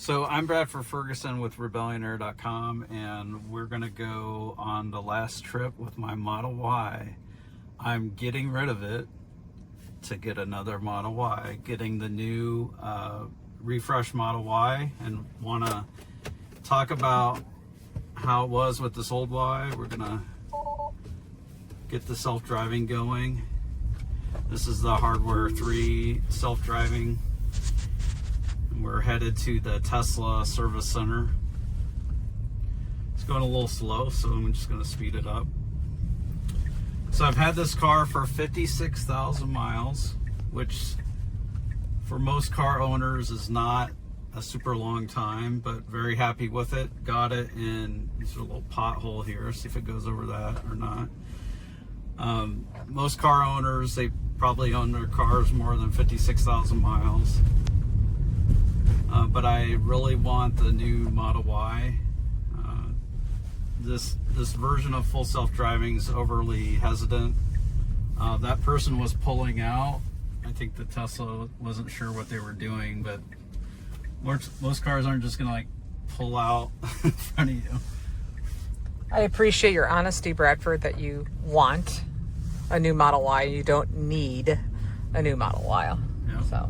So I'm Bradford Ferguson with Rebellionaire.com, and we're going to go on the last trip with my Model Y. I'm getting rid of it to get another Model Y, getting the new refresh Model Y, and want to talk about how it was with this old Y. We're going to get the self-driving going. This is the Hardware 3 self-driving. We're headed to the Tesla service center. It's going a little slow, so I'm just going to speed it up. So I've had this car for 56,000 miles, which for most car owners is not a super long time, but very happy with it. Got it in, there's a little pothole here, see if it goes over that or not. Most car owners, they probably own their cars more than 56,000 miles. But I really want the new Model Y. This version of full self-driving is overly hesitant. That person was pulling out. I think the Tesla wasn't sure what they were doing, but most cars aren't just gonna like pull out in front of you. I appreciate your honesty, Bradford, that you want a new Model Y. You don't need a new Model Y. Yeah.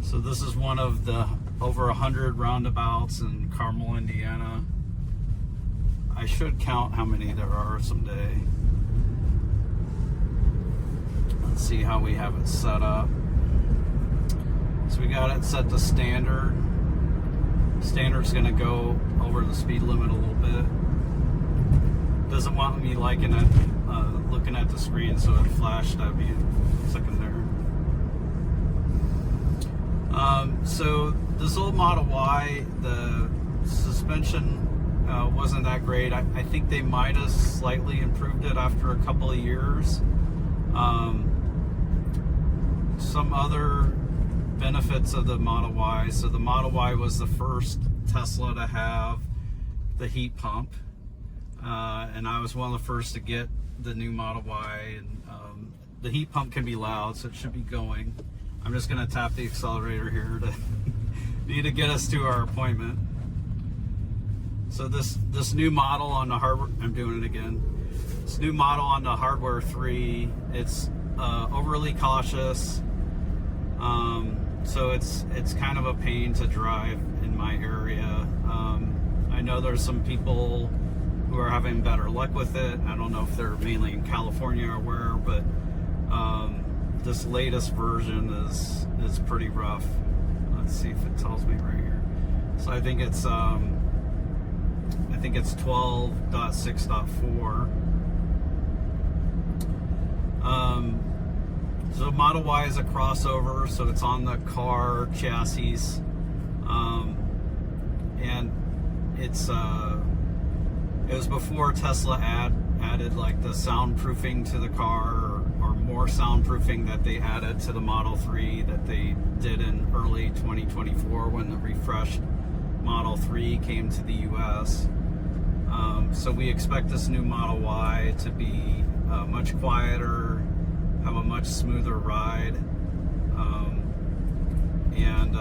So this is one of the over 100 roundabouts in Carmel, Indiana. I should count how many there are someday. Let's see how we have it set up. So we got it set to standard. Standard's gonna go over the speed limit a little bit. Doesn't want me looking at the screen, so it flashed at me a second there. So this old Model Y, the suspension wasn't that great. I think they might have slightly improved it after a couple of years. Some other benefits of the Model Y. So the Model Y was the first Tesla to have the heat pump. And I was one of the first to get the new Model Y. And the heat pump can be loud, so it should be going. I'm just going to tap the accelerator here to need to get us to our appointment. So this new model on the hardware, I'm doing it again. This new model on the Hardware 3, it's overly cautious. So it's kind of a pain to drive in my area. I know there's some people who are having better luck with it. I don't know if they're mainly in California or where, but this latest version is pretty rough. Let's see if it tells me right here. So I think it's 12.6.4. So Model Y is a crossover, so it's on the car chassis, and it was before Tesla added like the soundproofing to the car, or more soundproofing that they added to the Model 3 that they did in early 2024 when the refreshed Model 3 came to the US. So we expect this new Model Y to be much quieter, have a much smoother ride, and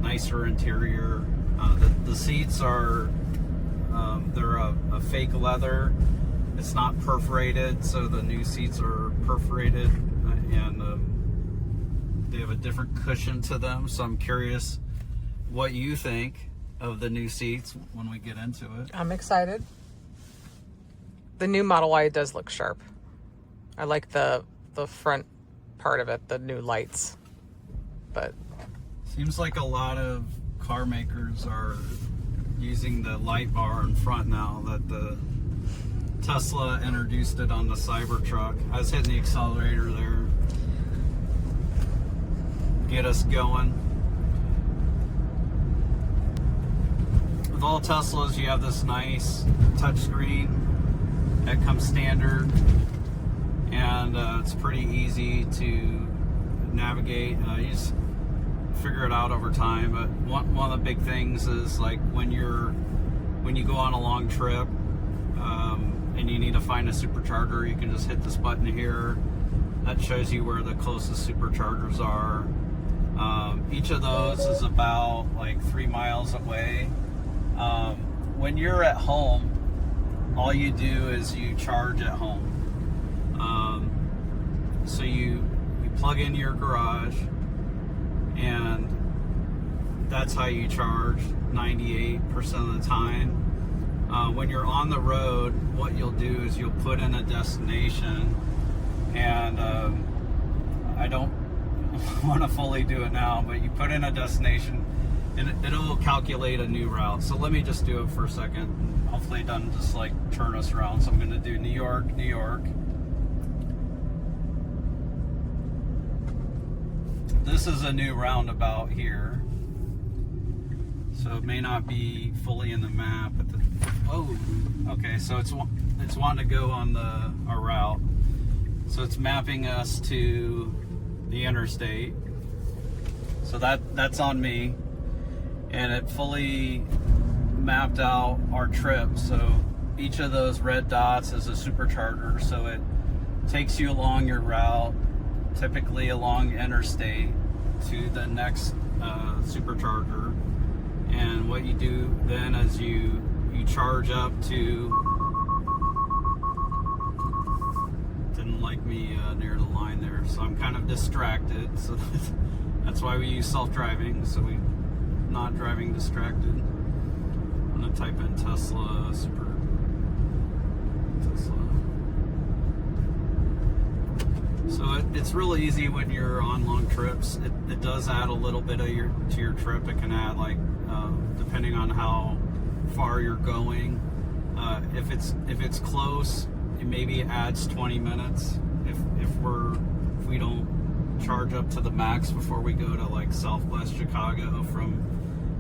nicer interior. The seats are they're a fake leather. It's not perforated, so the new seats are perforated, and they have a different cushion to them. So I'm curious what you think of the new seats when we get into it. I'm excited. The new Model Y does look sharp. I like the front part of it, the new lights. But seems like a lot of car makers are using the light bar in front now that the Tesla introduced it on the Cybertruck. I was hitting the accelerator there. Get us going. With all Teslas, you have this nice touchscreen that comes standard, and it's pretty easy to navigate. You just figure it out over time. But one of the big things is like when you go on a long trip, and you need to find a supercharger, you can just hit this button here. That shows you where the closest superchargers are. Each of those is about like 3 miles away. When you're at home, all you do is you charge at home. So you plug into your garage, and that's how you charge 98% of the time. When you're on the road, what you'll do is you'll put in a destination, and I don't want to fully do it now, but you put in a destination and it'll calculate a new route. So let me just do it for a second. Hopefully it doesn't just like turn us around. So I'm going to do New York, New York. This is a new roundabout here, so it may not be fully in the map. Okay, so it's wanting to go on our route. So it's mapping us to the interstate. So that's on me, and it fully mapped out our trip. So each of those red dots is a supercharger. So it takes you along your route, typically along interstate, to the next supercharger. And what you do then is you charge up to, didn't like me near the line there, so I'm kind of distracted. So that's why we use self-driving, so we're not driving distracted. I'm gonna type in Tesla. So it's really easy when you're on long trips. It does add a little bit to your trip. It can add, like, depending on how far you're going. If it's close, it maybe adds 20 minutes. If we don't charge up to the max before we go to like Southwest Chicago from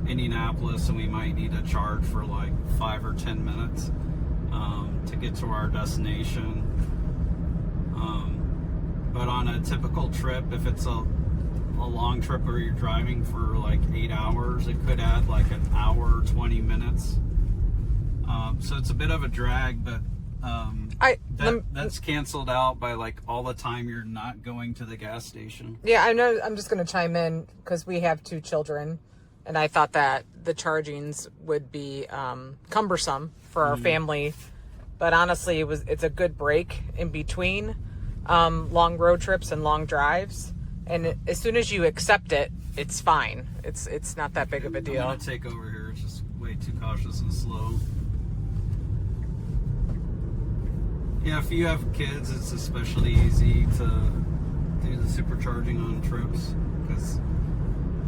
Indianapolis, and we might need to charge for like 5 or 10 minutes to get to our destination. But on a typical trip, if it's a long trip where you're driving for like 8 hours, it could add like an hour, 20 minutes. So it's a bit of a drag, but that's canceled out by like all the time you're not going to the gas station. Yeah, I know. I'm just going to chime in because we have 2 children, and I thought that the chargings would be cumbersome for our family. But honestly, it's a good break in between long road trips and long drives. And as soon as you accept it, it's fine. It's not that big of a deal. I'm gonna take over here. It's just way too cautious and slow. Yeah, if you have kids, it's especially easy to do the supercharging on trips, because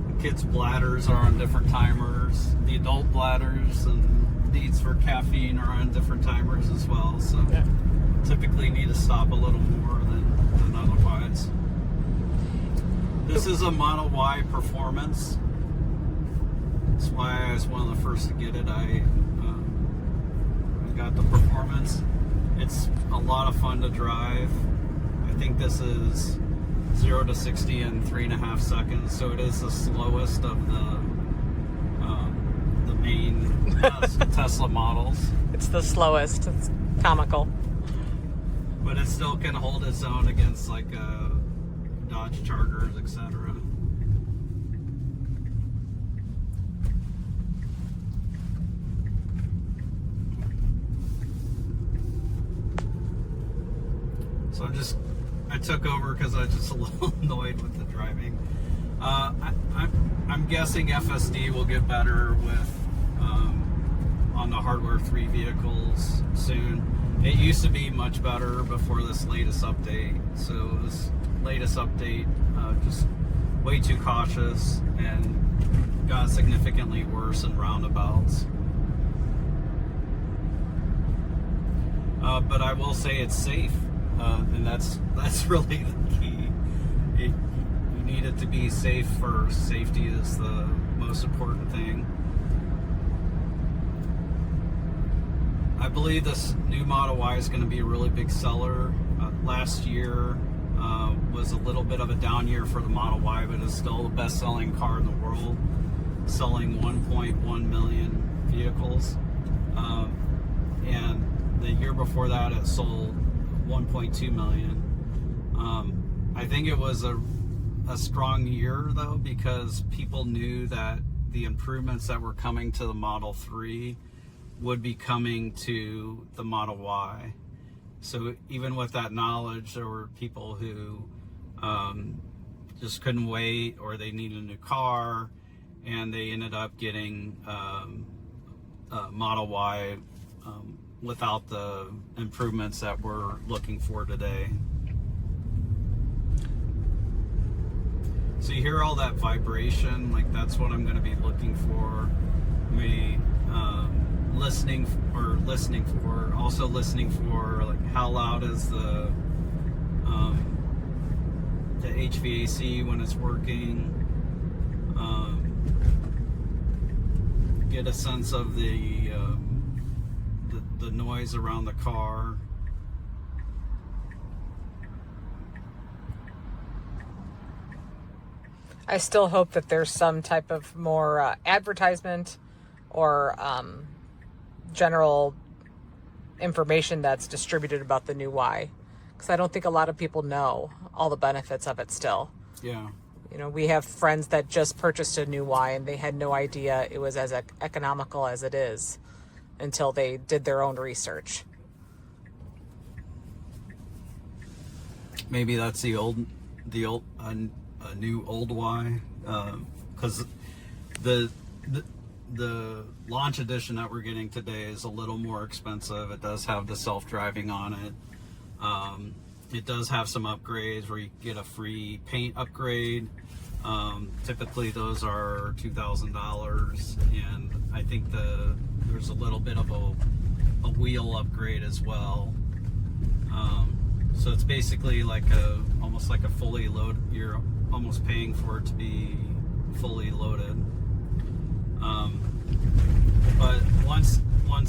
the kids' bladders are on different timers. The adult bladders and needs for caffeine are on different timers as well. So typically need to stop a little more than otherwise. This is a Model Y Performance. That's why I was one of the first to get it. I got the Performance. It's a lot of fun to drive. I think this is 0 to 60 in 3.5 seconds, so it is the slowest of the main Tesla models. It's the slowest. It's comical. But it still can hold its own against like Dodge Chargers, etc. So I took over because I was just a little annoyed with the driving. I'm guessing FSD will get better with on the Hardware 3 vehicles soon. It used to be much better before this latest update. So this latest update just way too cautious and got significantly worse in roundabouts. But I will say it's safe, and that's really the key. You need it to be safe first. Safety is the most important thing. I believe this new Model Y is going to be a really big seller. Last year was a little bit of a down year for the Model Y, but it's still the best-selling car in the world, selling 1.1 million vehicles. And the year before that it sold 1.2 million. I think it was a strong year though, because people knew that the improvements that were coming to the Model 3 would be coming to the Model Y. So even with that knowledge, there were people who just couldn't wait, or they needed a new car, and they ended up getting Model Y without the improvements that we're looking for today. So you hear all that vibration, like that's what I'm going to be looking for. Listening for like how loud is the HVAC when it's working. Get a sense of the noise around the car. I still hope that there's some type of more advertisement or general information that's distributed about the new Y, because I don't think a lot of people know all the benefits of it still. Yeah. You know, we have friends that just purchased a new Y and they had no idea it was as economical as it is until they did their own research. Maybe that's the new old Y, because the launch edition that we're getting today is a little more expensive. It does have the self-driving on it. It does have some upgrades where you get a free paint upgrade. Typically those are $2,000, and I think there's a little bit of a wheel upgrade as well. So it's basically like almost like a fully loaded. You're almost paying for it to be fully loaded. But once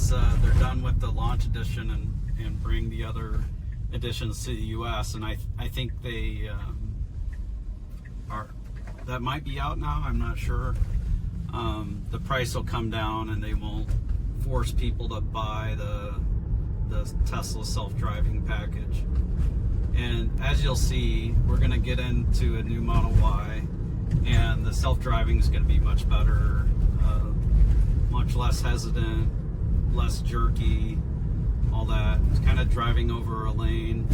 they're done with the launch edition and bring the other editions to the US, and I think they that might be out now, I'm not sure. The price will come down and they won't force people to buy the Tesla self-driving package. And as you'll see, we're going to get into a new Model Y, and the self-driving is going to be much better, much less hesitant, less jerky, all that. It's kind of driving over a lane.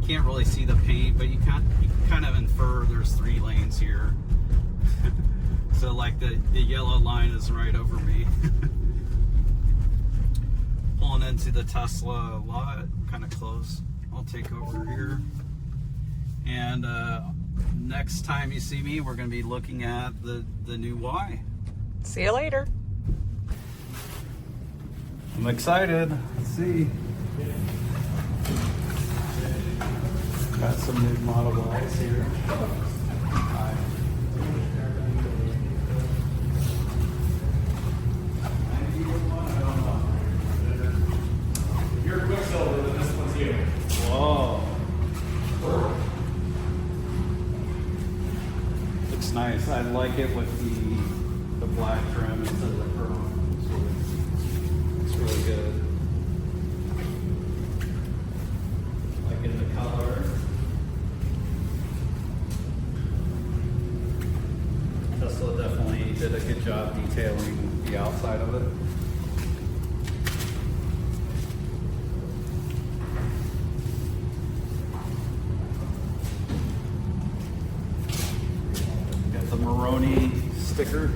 You can't really see the paint, but you can kind of infer there's 3 lanes here. So like the yellow line is right over me. Pulling into the Tesla lot, kind of close. I'll take over here. And next time you see me, we're going to be looking at the new Y. See you later. I'm excited. Let's see. Got some new Model Ys here. You're Quicksilver, then this one's you. Whoa. Looks nice. I like it with the black trim instead of the chrome. It's really good. Liking the color. Tesla definitely did a good job detailing the outside of it. Got the Maroni sticker.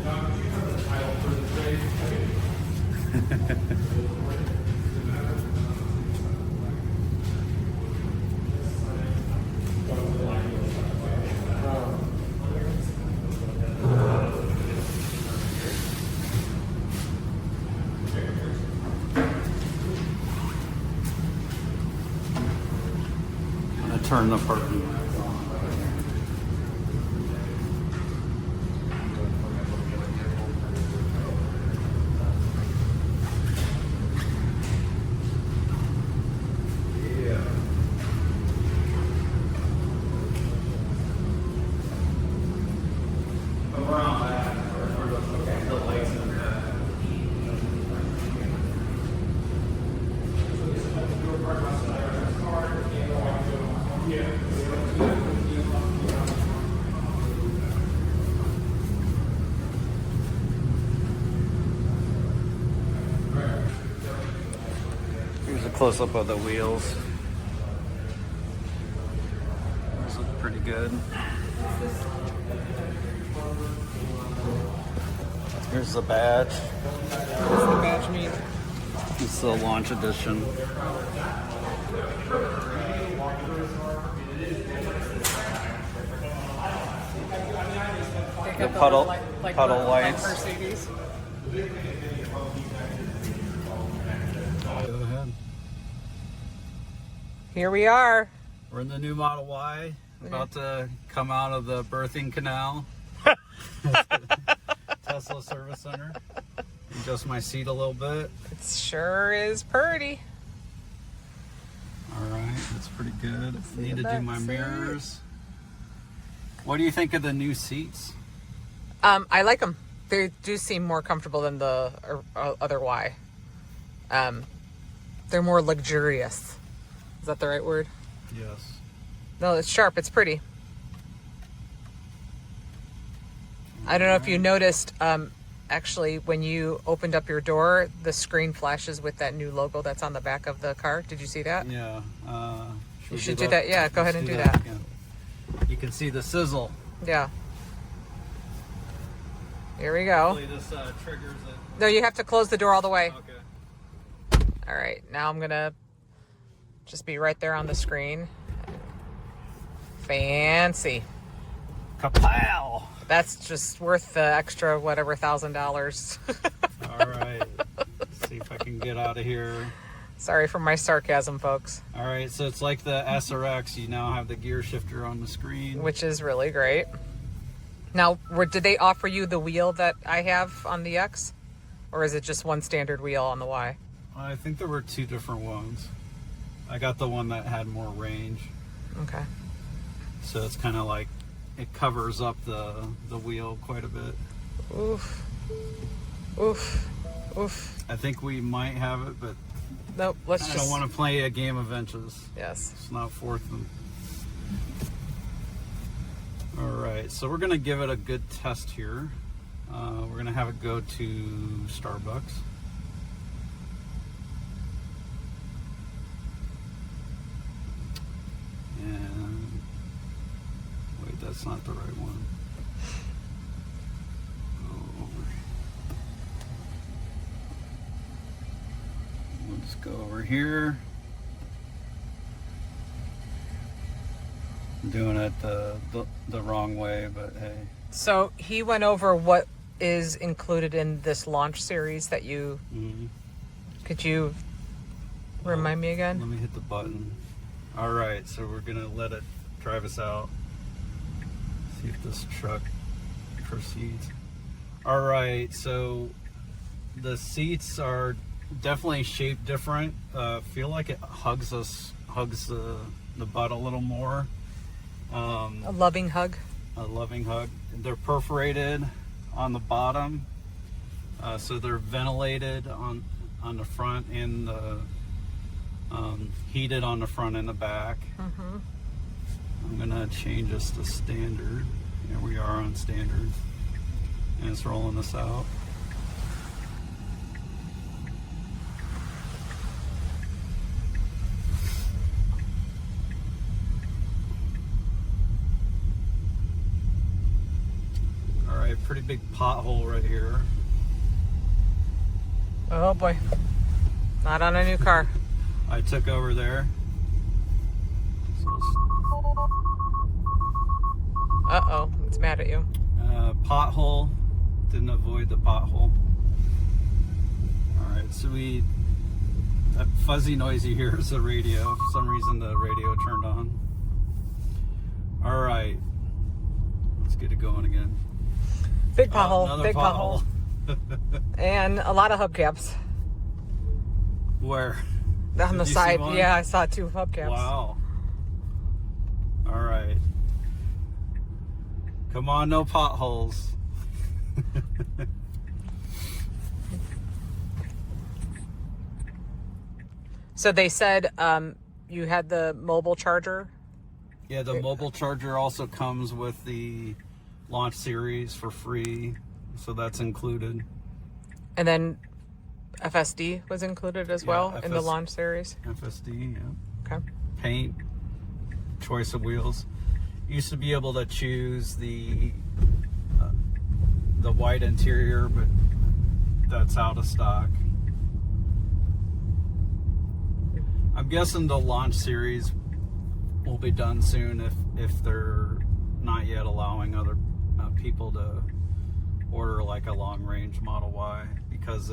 John, would you have the title for the trade? I'm gonna turn the parking lights on. Yeah. Around that. Okay. close up of the wheels. Those look pretty good. Here's the badge. What does the badge mean? It's the launch edition. The puddle lights. Mercedes. Go ahead. Here we are. We're in the new Model Y, about to come out of the birthing canal. Tesla Service Center. Adjust my seat a little bit. It sure is pretty. All right, that's pretty good. Need to do back my seat. mirrors. What do you think of the new seats? I like them. They do seem more comfortable than the other Y. They're more luxurious. Is that the right word? Yes. No, it's sharp. It's pretty. I don't know if you noticed, actually, when you opened up your door, the screen flashes with that new logo that's on the back of the car. Did you see that? Yeah. You should do that. Yeah, go ahead and do that. again. You can see the sizzle. Yeah. Here we go. Hopefully this triggers it. No, you have to close the door all the way. Okay. All right, now I'm gonna just be right there on the screen. Fancy. Kapow! That's just worth the extra whatever $1,000. All right. Let's see if I can get out of here. Sorry for my sarcasm, folks. All right, so it's like the SRX. You now have the gear shifter on the screen. Which is really great. Now, did they offer you the wheel that I have on the X? Or is it just one standard wheel on the Y? I think there were two different ones. I got the one that had more range. Okay. So it's kind of like it covers up the wheel quite a bit. Oof. Oof. Oof. I think we might have it, but Nope, let's I just... don't want to play a game of inches. Yes. It's not fourth and... All right, so we're gonna give it a good test here. We're gonna have it go to Starbucks. And wait, that's not the right one. Go over. We'll just go over here. I'm doing it the wrong way, but hey. So he went over what is included in this launch series that you... Could you remind me again? Let me hit the button. All right, so we're gonna let it drive us out. See if this truck proceeds. All right, so the seats are definitely shaped different. Feel like it hugs the butt a little more. A loving hug. A loving hug. They're perforated on the bottom, so they're ventilated on the front and heated on the front and the back. I'm gonna change this to standard. Here we are on standard, and it's rolling us out. Pretty big pothole right here. Oh boy. Not on a new car. I took over there. Uh-oh, it's mad at you. Pothole. Didn't avoid the pothole. Alright, so that fuzzy noise you hear is the radio. For some reason the radio turned on. Alright. Let's get it going again. Big pothole, Another big pothole. And a lot of hubcaps. Where? On the Did you side. see one? Yeah, I saw 2 hubcaps. Wow. All right. Come on, no potholes. So they said you had the mobile charger? Yeah, the mobile charger also comes with the launch series for free, so that's included. And then FSD was included as Yeah, well in the FS launch series. FSD, yeah. Okay. Paint, choice of wheels. Used to be able to choose the white interior, but that's out of stock. I'm guessing the launch series will be done soon if they're not yet allowing other people to order like a long range Model Y, because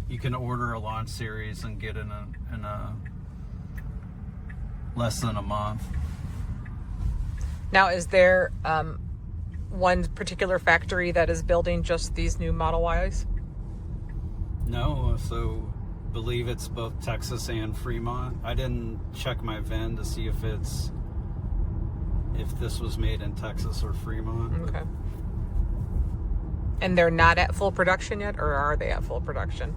you can order a launch series and get in a less than a month. Now, is there one particular factory that is building just these new Model Ys? No, so believe it's both Texas and Fremont. I didn't check my VIN to see if this was made in Texas or Fremont. Okay. And they're not at full production yet, or are they at full production?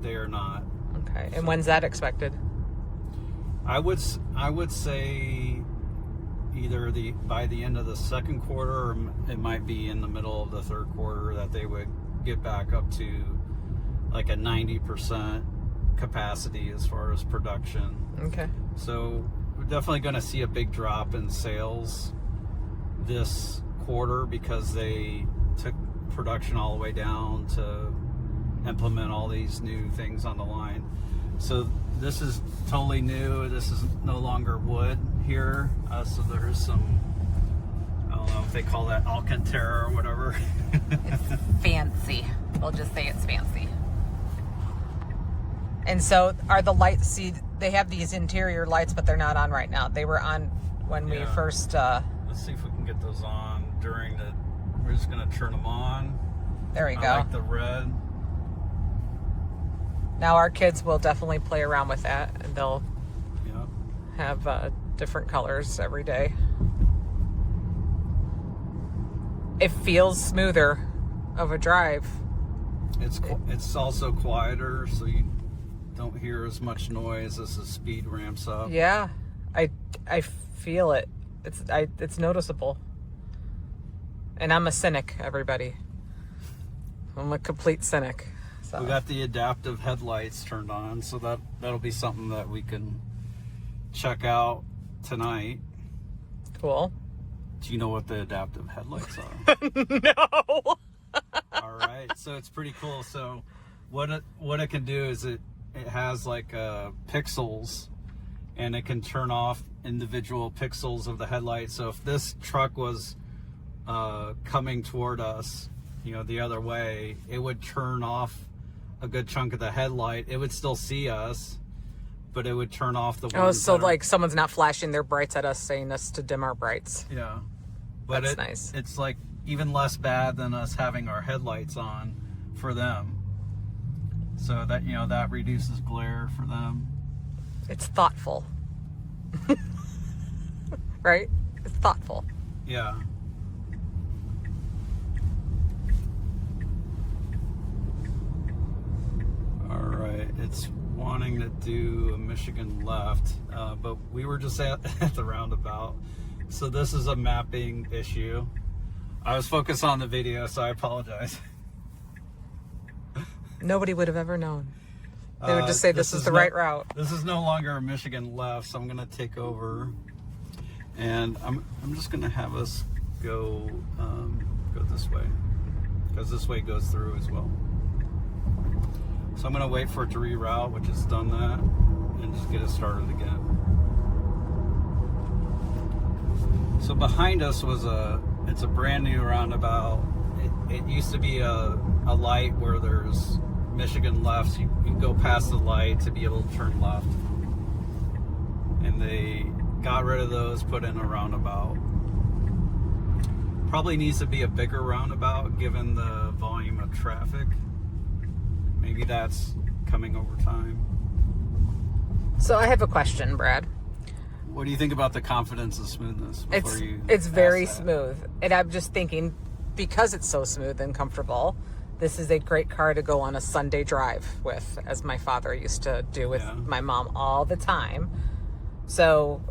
They are not. Okay. And when's that expected? I would say either by the end of the second quarter, or it might be in the middle of the third quarter, that they would get back up to like a 90% capacity as far as production. Okay. So we're definitely going to see a big drop in sales this quarter, because they took production all the way down to implement all these new things on the line. So this is totally new. This is no longer wood here. So there's some, I don't know if they call that Alcantara or whatever. It's fancy. We'll just say it's fancy. And so are the lights, see, they have these interior lights, but they're not on right now. They were on when we first... Let's see if we can get those on during the... We're just going to turn them on. There we go. I like the red. Now our kids will definitely play around with that, and they'll have different colors every day. It feels smoother of a drive. It's also quieter, so you don't hear as much noise as the speed ramps up. Yeah, I feel it. It's noticeable. And I'm a cynic, everybody. I'm a complete cynic. So. We got the adaptive headlights turned on, so that'll be something that we can check out tonight. Cool. Do you know what the adaptive headlights are? No. All right, so it's pretty cool. So what it can do is it has like pixels, and it can turn off individual pixels of the headlight. So if this truck was coming toward us, the other way, it would turn off a good chunk of the headlight. It would still see us, but it would turn off the ones. Oh, so like someone's not flashing their brights at us, saying us to dim our brights. Yeah, but that's nice. It's like even less bad than us having our headlights on for them. So that that reduces glare for them. It's thoughtful, right? It's thoughtful. Yeah. All right, it's wanting to do a Michigan left, but we were just at the roundabout. So this is a mapping issue. I was focused on the video, so I apologize. Nobody would have ever known. They would just say this is the right route. This is no longer a Michigan left, so I'm going to take over, and I'm just going to have us go this way, because this way goes through as well. So I'm going to wait for it to reroute, which has done that, and just get it started again. So behind us it's a brand new roundabout. It used to be a light where there's Michigan lefts. You go past the light to be able to turn left. And they got rid of those, put in a roundabout. Probably needs to be a bigger roundabout given the volume of traffic. Maybe that's coming over time. So I have a question, Brad. What do you think about the confidence and smoothness? It's very smooth. And I'm just thinking, because it's so smooth and comfortable, this is a great car to go on a Sunday drive with, as my father used to do with my mom all the time. So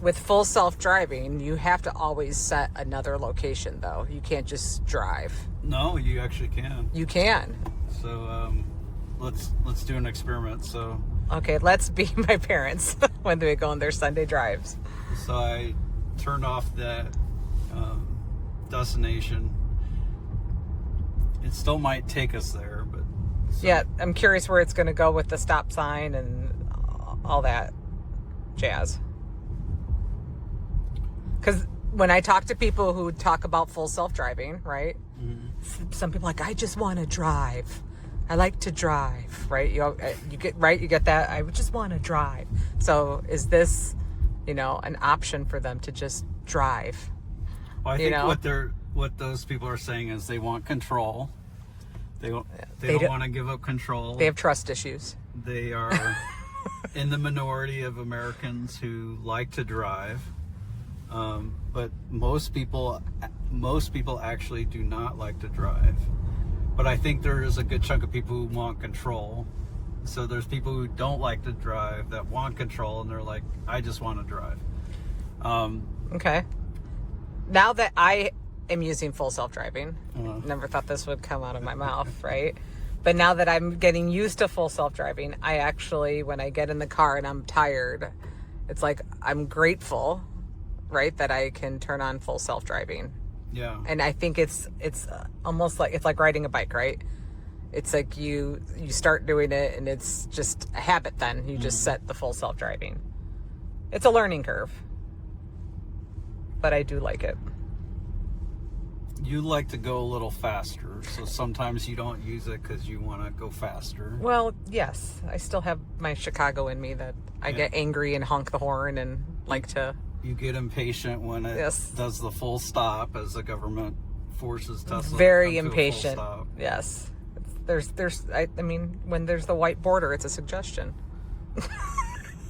with full self-driving, you have to always set another location, though. You can't just drive. No, you actually can. You can. So let's do an experiment. So Okay, let's be my parents when they go on their Sunday drives. I turned off that destination. It still might take us there, but Yeah, I'm curious where it's going to go with the stop sign and all that jazz. Because when I talk to people who talk about full self-driving, right? Mm-hmm. Some people are like, I just want to drive. I like to drive, right? You get that. I just want to drive. So is this, an option for them to just drive? Well, I think what those people are saying is they want control. They don't want to give up control. They have trust issues. They are in the minority of Americans who like to drive, but most people actually do not like to drive. But I think there is a good chunk of people who want control. So there's people who don't like to drive that want control, and they're like, I just want to drive. Okay. Now that I am using full self-driving, never thought this would come out of my mouth, right? But now that I'm getting used to full self-driving, I actually, when I get in the car and I'm tired, it's like I'm grateful, right, that I can turn on full self-driving. Yeah. And I think it's almost like, it's like riding a bike, right? It's like you start doing it and it's just a habit then. You just set the full self-driving. It's a learning curve. But I do like it. You like to go a little faster, so sometimes you don't use it because you want to go faster. Well, yes. I still have my Chicago in me that I get angry and honk the horn and like to... You get impatient when it does the full stop as the government forces Tesla very to come impatient. To a full stop. Yes. I mean, when there's the white border, it's a suggestion.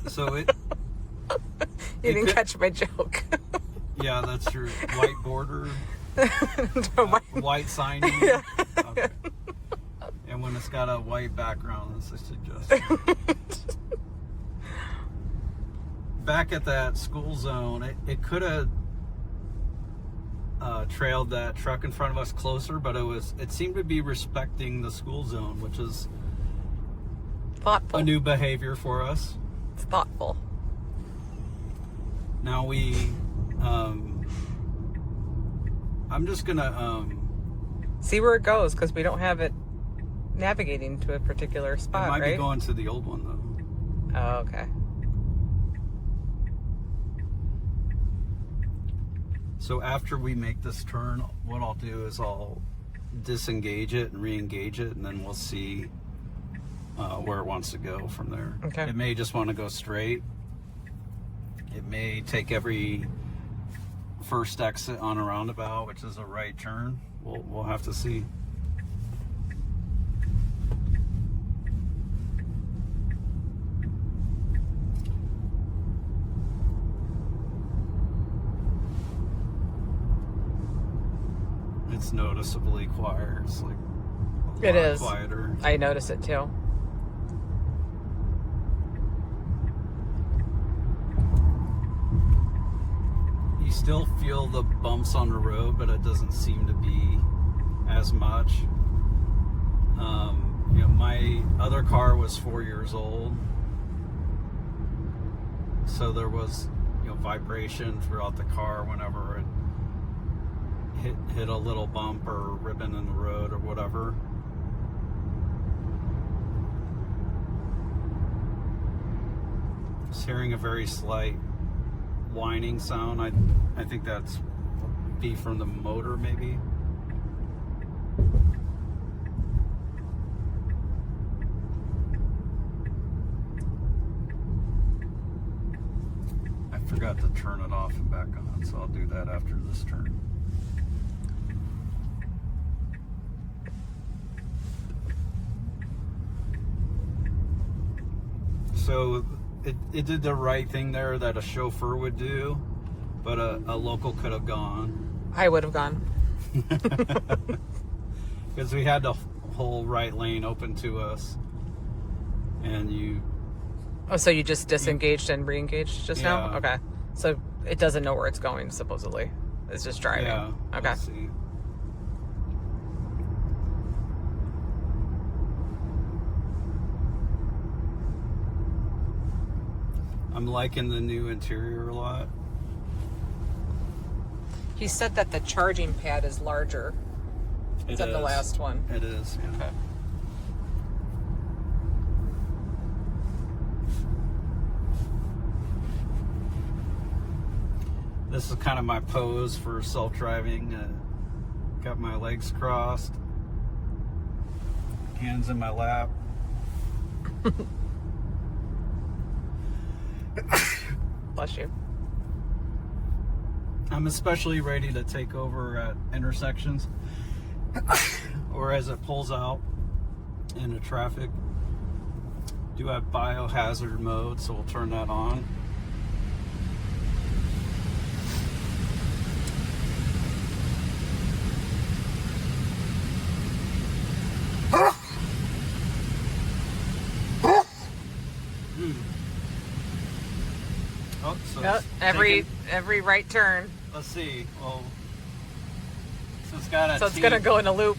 So it... You didn't catch my joke. Yeah, that's your white border... white signing. Yeah. Okay. And when it's got a white background, that's a suggestion. Back at that school zone, it could have trailed that truck in front of us closer, but it seemed to be respecting the school zone, which is Thoughtful. a new behavior for us. It's thoughtful. Now we I'm just gonna see where it goes, because we don't have it navigating to a particular spot, it might right? be going to the old one though. Oh, okay. So after we make this turn, what I'll do is I'll disengage it and re-engage it, and then we'll see where it wants to go from there. Okay. It may just want to go straight. It may take every first exit on a roundabout, which is a right turn. We'll have to see. It's noticeably quieter. It's like a It lot is. quieter. I notice it too. You still feel the bumps on the road, but it doesn't seem to be as much. My other car was 4 years old, so there was vibration throughout the car whenever it hit a little bump or ribbon in the road or whatever. Just hearing a very slight whining sound. I think that's be from the motor, maybe. I forgot to turn it off and back on, so I'll do that after this turn. So it did the right thing there that a chauffeur would do, but a local could have gone. I would have gone. Because we had the whole right lane open to us, and you... Oh, so you just disengaged and re-engaged just now? Yeah. Okay. So it doesn't know where it's going, supposedly. It's just driving. Yeah. Okay. Let's see. I'm liking the new interior a lot. He said that the charging pad is larger It than the is. last one. It is, yeah. Okay. This is kind of my pose for self-driving. Got my legs crossed, hands in my lap. Bless you. I'm especially ready to take over at intersections or as it pulls out into traffic. Do have biohazard mode, so we'll turn that on. Oh, so Yep, it's every taking- right turn. Let's see. Well, so it's got a So it's T. gonna go in a loop.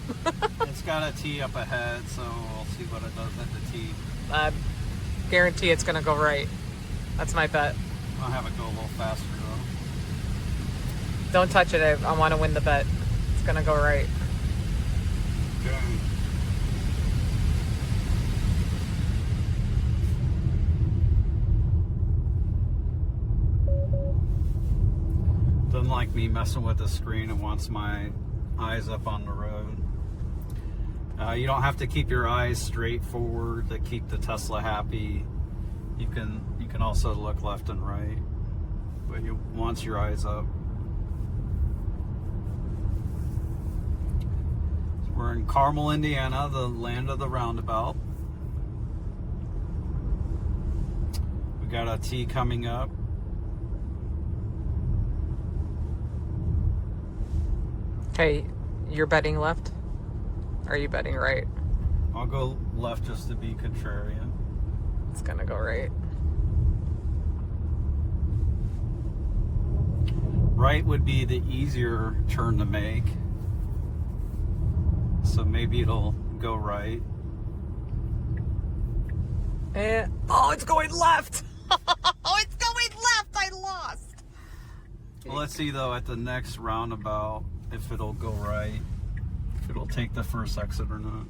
It's got a T up ahead, so we'll see what it does at the T. Guarantee it's gonna go right. That's my bet. I'll have it go a little faster though. Don't touch it. I want to win the bet. It's gonna go right. Okay. Doesn't like me messing with the screen. It wants my eyes up on the road. You don't have to keep your eyes straight forward to keep the Tesla happy. You can also look left and right, but you wants your eyes up. So we're in Carmel, Indiana, the land of the roundabout. We got a T coming up. Okay, you're betting left? Or are you betting right? I'll go left just to be contrarian. It's gonna go right. Right would be the easier turn to make. So maybe it'll go right. Oh, it's going left! Oh, it's going left! I lost! Well, let's see though at the next roundabout if it'll go right. If it'll take the first exit or not.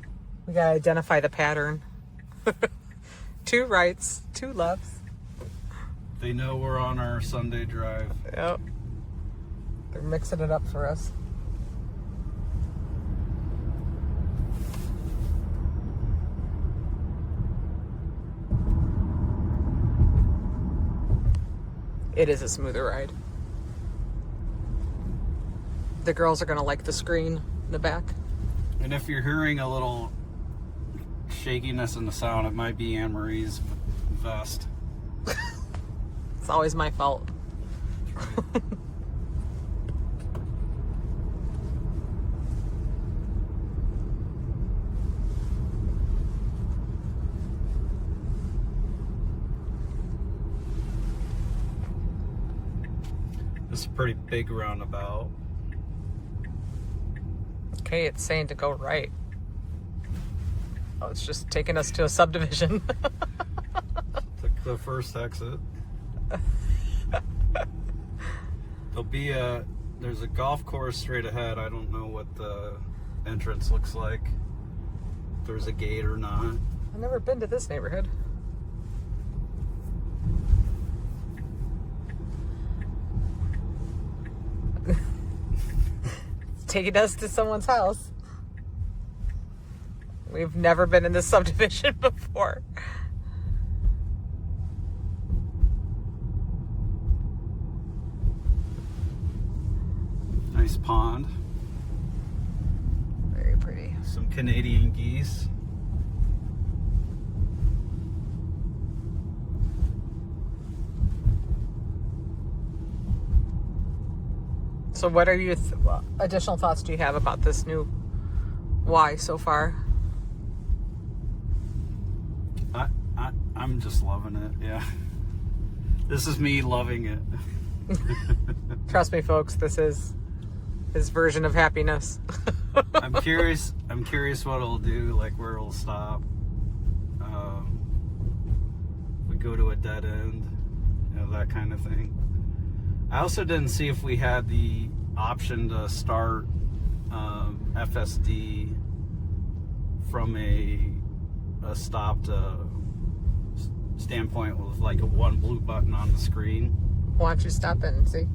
We gotta identify the pattern. 2 rights, 2 lefts. They know we're on our Sunday drive. Yep. They're mixing it up for us. It is a smoother ride. The girls are gonna like the screen in the back. And if you're hearing a little shakiness in the sound, it might be Anne-Marie's vest. It's always my fault. That's right. This is a pretty big roundabout. Okay, it's saying to go right. Oh, it's just taking us to a subdivision. Took the first exit. There's a golf course straight ahead. I don't know what the entrance looks like. If there's a gate or not. I've never been to this neighborhood. It's taking us to someone's house. We've never been in this subdivision before. Nice pond. Very pretty. Some Canadian geese. So what are your additional thoughts do you have about this new Y so far? I'm just loving it, yeah. This is me loving it. Trust me, folks, this is his version of happiness. I'm curious what it'll do, like where it'll stop. We go to a dead end. that kind of thing. I also didn't see if we had the option to start FSD from a stopped standpoint with like a one blue button on the screen. Why don't you stop it and see?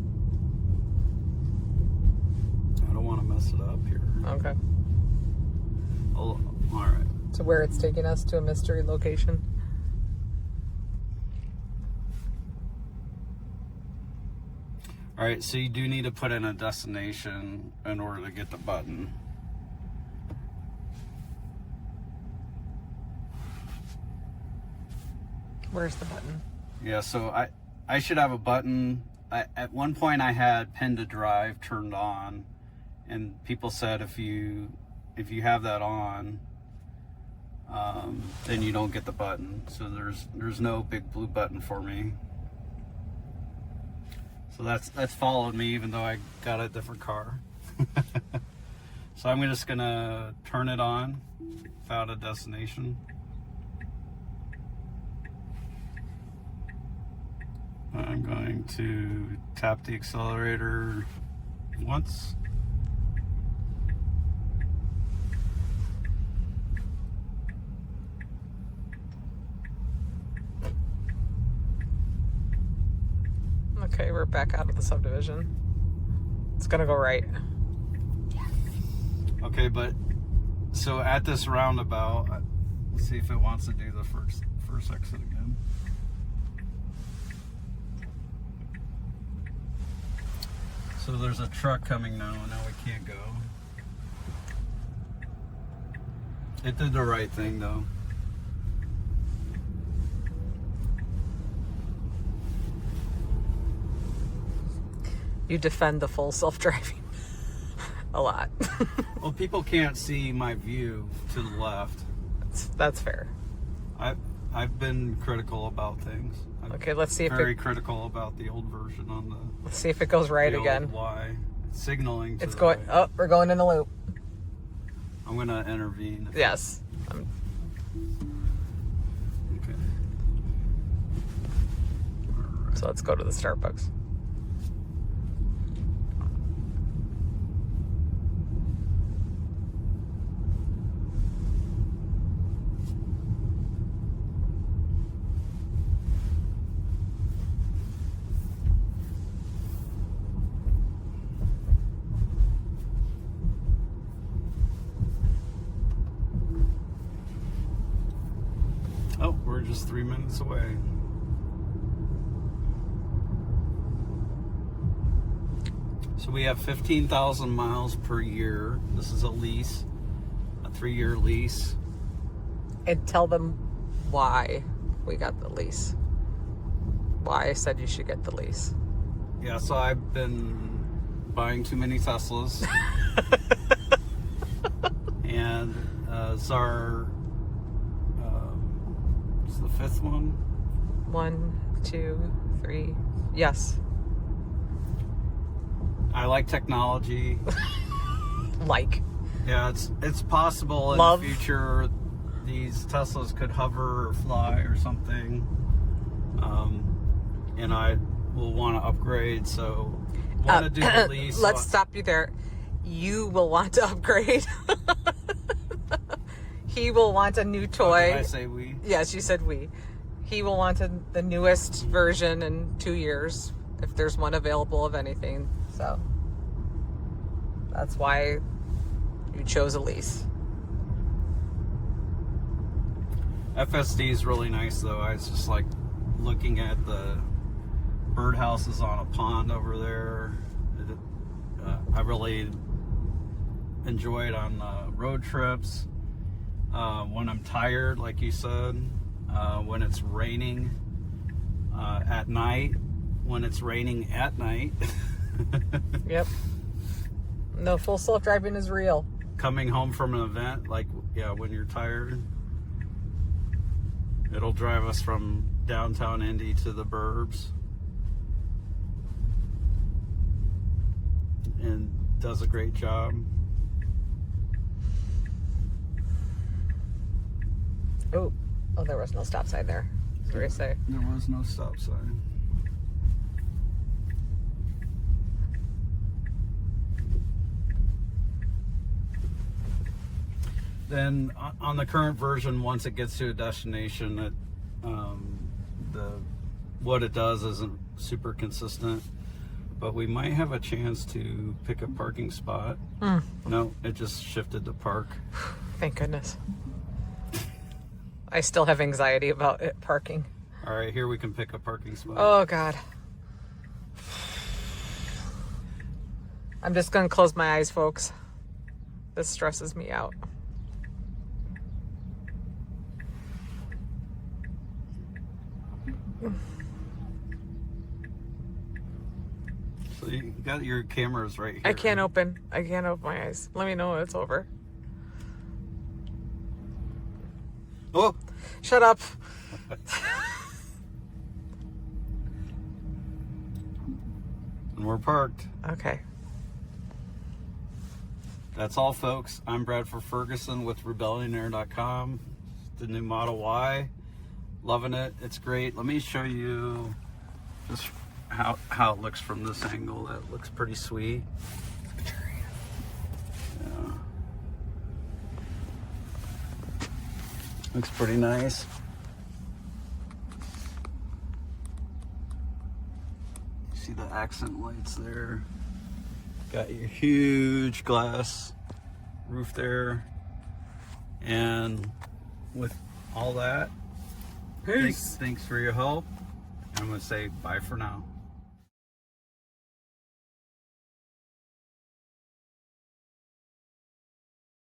I don't want to mess it up here. Okay. All right. To where it's taking us, to a mystery location. All right, so you do need to put in a destination in order to get the button. Where's the button? Yeah, so I should have a button. At one point I had pin to drive turned on, and people said if you have that on, then you don't get the button. So there's no big blue button for me. So that's followed me even though I got a different car. So I'm just gonna turn it on without a destination. I'm going to tap the accelerator once. Okay, we're back out of the subdivision. It's gonna go right. Okay, but so at this roundabout, let's see if it wants to do the first exit again. So there's a truck coming now, and now we can't go. It did the right thing though. You defend the full self-driving a lot. Well, people can't see my view to the left. That's fair. I've been critical about things. Okay, let's see if very critical about the old version on the. Let's see if it goes right again. Why? It's signaling. To it's the going. right. Oh, we're going in a loop. I'm gonna intervene. Yes. Okay. All right. So let's go to the Starbucks. Oh, we're just 3 minutes away. So we have 15,000 miles per year. This is a lease, a 3-year lease. And tell them why we got the lease. Why I said you should get the lease. Yeah, so I've been buying too many Teslas. And it's our it's the 5th one. 1, 2, 3. Yes. I like technology. Like. Yeah, it's possible in Love. the future these Teslas could hover or fly or something. And I will want to upgrade, so want to do the lease. Let's stop you there. You will want to upgrade. He will want a new toy. Did I say we? Yes, you said we. He will want the newest version in 2 years, if there's one available of anything. So that's why you chose a lease. FSD is really nice though. I was just like looking at the birdhouses on a pond over there. I really enjoy it on road trips. When I'm tired, like you said, when it's raining at night, when it's raining at night. Yep. No, full self-driving is real. Coming home from an event, like, yeah, when you're tired, it'll drive us from downtown Indy to the burbs. And does a great job. Oh, there was no stop sign there. What did I say? There was no stop sign. Then on the current version, once it gets to a destination, what it does isn't super consistent. But we might have a chance to pick a parking spot. No, it just shifted to park. Thank goodness. I still have anxiety about it parking. All right, here we can pick a parking spot. Oh, God. I'm just going to close my eyes, folks. This stresses me out. So you got your cameras right here. I can't open my eyes. Let me know when it's over. Oh! Shut up. And we're parked. Okay. That's all, folks. I'm Bradford Ferguson with Rebellionaire.com. The new Model Y. Loving it. It's great. Let me show you just how it looks from this angle. That looks pretty sweet. Yeah. Looks pretty nice. You see the accent lights there. Got your huge glass roof there. And with all that, thanks for your help. I'm going to say bye for now.